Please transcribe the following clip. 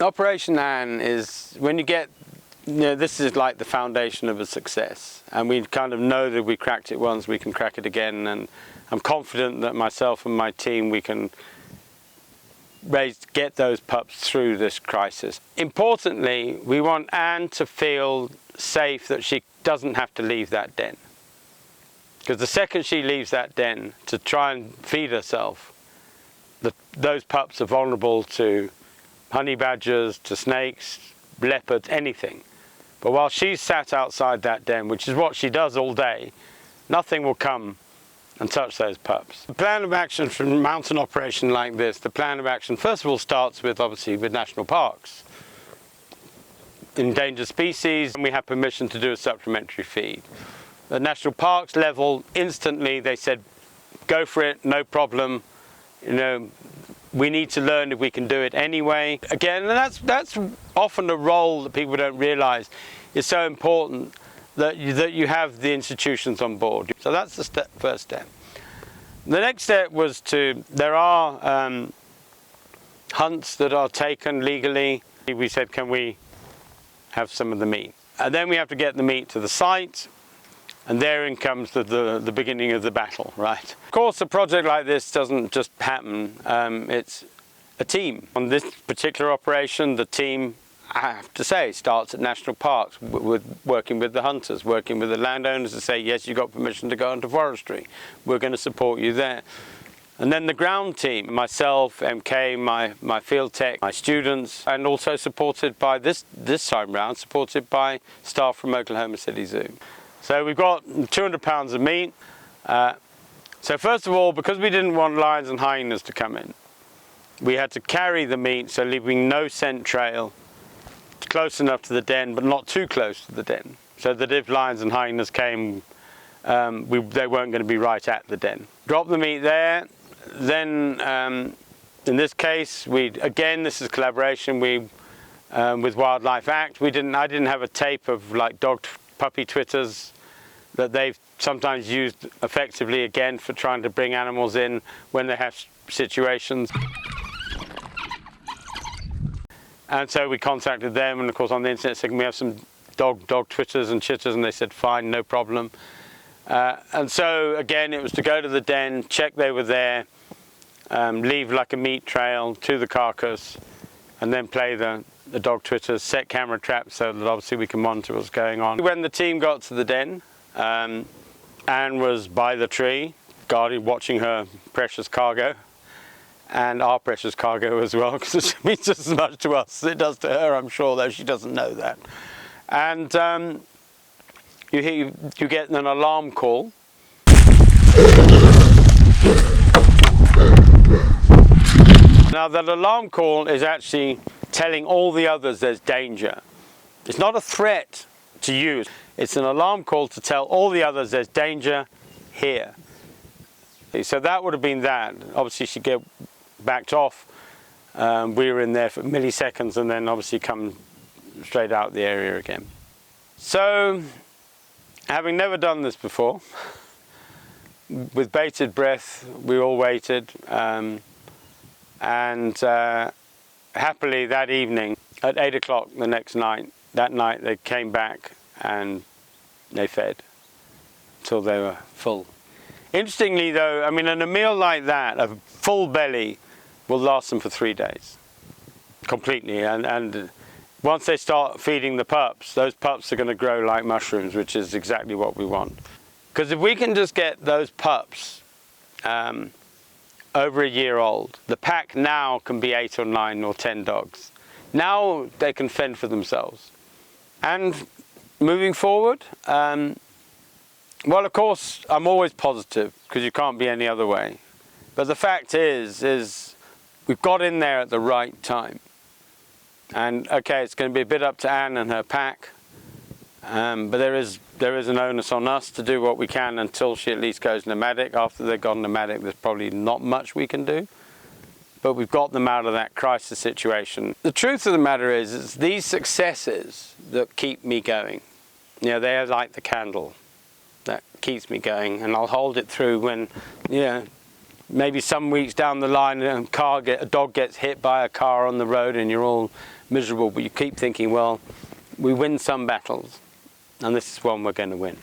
Operation Anne is when you get, this is like the foundation of a success, and we kind of know that we cracked it once, we can crack it again, and I'm confident that myself and my team, we can get those pups through this crisis. Importantly, we want Anne to feel safe, that she doesn't have to leave that den. Because the second she leaves that den to try and feed herself, those pups are vulnerable to honey badgers, to snakes, leopards, anything. But while she's sat outside that den, which is what she does all day, nothing will come and touch those pups. The plan of action for a mountain operation like this, the plan of action first of all starts with, obviously, with national parks. Endangered species, and we have permission to do a supplementary feed. At national parks level, instantly they said, go for it, no problem. We need to learn if we can do it anyway. Again, and that's often a role that people don't realize is so important, that you have the institutions on board. So that's the first step. The next step was there are hunts that are taken legally. We said, can we have some of the meat? And then we have to get the meat to the site, and therein comes the beginning of the battle, right? Of course, a project like this doesn't just happen. It's a team. On this particular operation, the team, I have to say, starts at national parks, working with the hunters, working with the landowners to say, yes, you've got permission to go into forestry. We're going to support you there. And then the ground team, myself, MK, my field tech, my students, and also supported by this time round, supported by staff from Oklahoma City Zoo. So we've got 200 pounds of meat. So first of all, because we didn't want lions and hyenas to come in, we had to carry the meat, so leaving no scent trail, close enough to the den, but not too close to the den, so that if lions and hyenas came, they weren't going to be right at the den. Drop the meat there. Then, in this case, this is collaboration. With Wildlife Act, I didn't have a tape of like dog puppy twitters that they've sometimes used effectively, again, for trying to bring animals in when they have situations. And so we contacted them, and of course on the internet said, can we have some dog twitters and chitters? And they said, fine, no problem. And so again, it was to go to the den, check they were there, leave like a meat trail to the carcass, and then play the dog twitters, set camera traps so that obviously we can monitor what's going on. When the team got to the den, Anne was by the tree, guarding, watching her precious cargo, and our precious cargo as well, because it means just as much to us as it does to her, I'm sure, though she doesn't know that. And you get an alarm call. Now that alarm call is actually telling all the others there's danger. It's not a threat to you, it's an alarm call to tell all the others there's danger here. So that would have been that. Obviously she backed off. We were in there for milliseconds and then obviously come straight out the area again. So, having never done this before, with bated breath, we all waited, and happily that evening, at 8 o'clock the next night, that night they came back and they fed till they were full. Interestingly though, I mean, in a meal like that, a full belly will last them for 3 days, completely, and once they start feeding the pups, those pups are going to grow like mushrooms, which is exactly what we want. Because if we can just get those pups over a year old, the pack now can be 8 or 9 or 10 dogs. Now they can fend for themselves. And moving forward, well, of course, I'm always positive, because you can't be any other way. But the fact is we've got in there at the right time. And okay, it's going to be a bit up to Anne and her pack, but there is an onus on us to do what we can until she at least goes nomadic. After they've gone nomadic, there's probably not much we can do, but we've got them out of that crisis situation. The truth of the matter is it's these successes that keep me going. You know, they are like the candle that keeps me going, and I'll hold it through when, you know, maybe some weeks down the line a dog gets hit by a car on the road and you're all miserable, but you keep thinking, well, we win some battles, and this is one we're going to win.